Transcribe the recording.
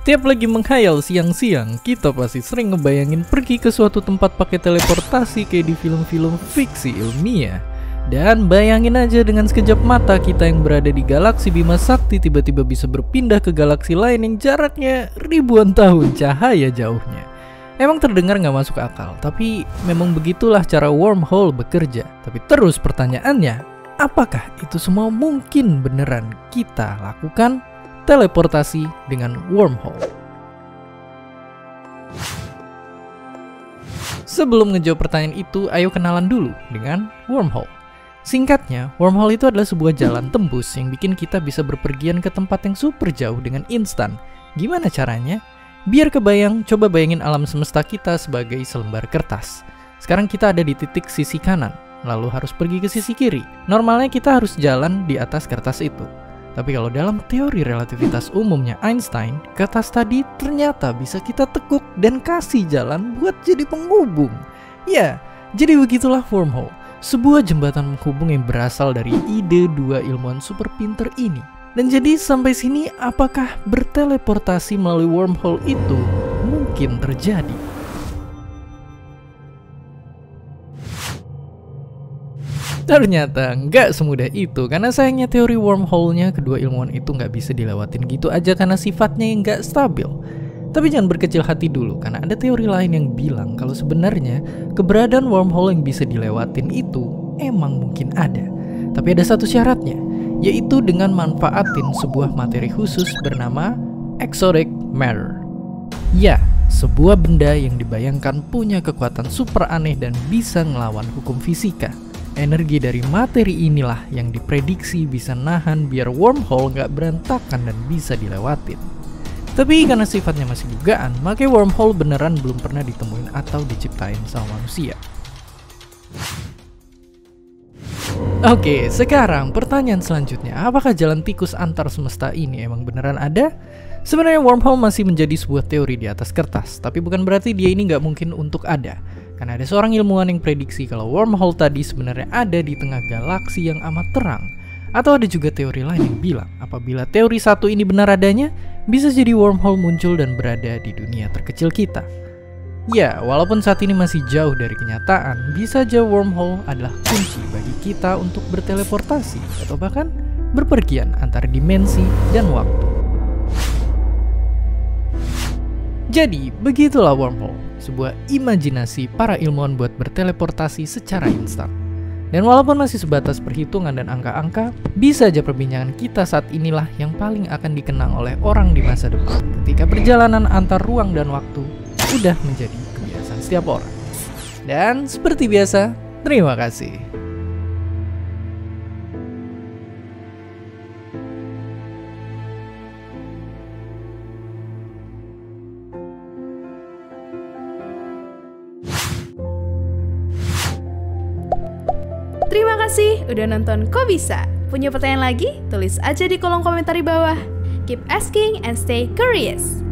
Tiap lagi menghayal siang-siang, kita pasti sering ngebayangin pergi ke suatu tempat pakai teleportasi kayak di film-film fiksi ilmiah. Dan bayangin aja dengan sekejap mata kita yang berada di galaksi Bima Sakti tiba-tiba bisa berpindah ke galaksi lain yang jaraknya ribuan tahun cahaya jauhnya. Emang terdengar nggak masuk akal, tapi memang begitulah cara wormhole bekerja. Tapi terus pertanyaannya, apakah itu semua mungkin beneran kita lakukan? Teleportasi dengan wormhole. Sebelum ngejawab pertanyaan itu, ayo kenalan dulu dengan wormhole. Singkatnya, wormhole itu adalah sebuah jalan tembus yang bikin kita bisa berpergian ke tempat yang super jauh dengan instan. Gimana caranya? Biar kebayang, coba bayangin alam semesta kita sebagai selembar kertas. Sekarang kita ada di titik sisi kanan, lalu harus pergi ke sisi kiri. Normalnya kita harus jalan di atas kertas itu. Tapi kalau dalam teori relativitas umumnya Einstein, kertas tadi ternyata bisa kita tekuk dan kasih jalan buat jadi penghubung. Ya, jadi begitulah wormhole. Sebuah jembatan menghubung yang berasal dari ide dua ilmuwan super pinter ini. Dan jadi sampai sini, apakah berteleportasi melalui wormhole itu mungkin terjadi? Ternyata nggak semudah itu, karena sayangnya teori wormhole-nya kedua ilmuwan itu nggak bisa dilewatin gitu aja karena sifatnya yang nggak stabil. Tapi jangan berkecil hati dulu, karena ada teori lain yang bilang kalau sebenarnya keberadaan wormhole yang bisa dilewatin itu emang mungkin ada. Tapi ada satu syaratnya, yaitu dengan manfaatin sebuah materi khusus bernama exotic matter. Ya, sebuah benda yang dibayangkan punya kekuatan super aneh dan bisa ngelawan hukum fisika. Energi dari materi inilah yang diprediksi bisa nahan biar wormhole nggak berantakan dan bisa dilewatin. Tapi karena sifatnya masih dugaan, makanya wormhole beneran belum pernah ditemuin atau diciptain sama manusia. Oke, sekarang pertanyaan selanjutnya, apakah jalan tikus antar semesta ini emang beneran ada? Sebenarnya wormhole masih menjadi sebuah teori di atas kertas, tapi bukan berarti dia ini nggak mungkin untuk ada. Karena ada seorang ilmuwan yang prediksi kalau wormhole tadi sebenarnya ada di tengah galaksi yang amat terang. Atau ada juga teori lain yang bilang, apabila teori satu ini benar adanya, bisa jadi wormhole muncul dan berada di dunia terkecil kita. Ya, walaupun saat ini masih jauh dari kenyataan, bisa aja wormhole adalah kunci bagi kita untuk berteleportasi atau bahkan berpergian antar dimensi dan waktu. Jadi, begitulah wormhole, sebuah imajinasi para ilmuwan buat berteleportasi secara instan. Dan walaupun masih sebatas perhitungan dan angka-angka, bisa aja perbincangan kita saat inilah yang paling akan dikenang oleh orang di masa depan ketika perjalanan antar ruang dan waktu udah menjadi kebiasaan setiap orang. Dan seperti biasa, terima kasih. Terima kasih udah nonton Kok Bisa. Punya pertanyaan lagi? Tulis aja di kolom komentar di bawah. Keep asking and stay curious.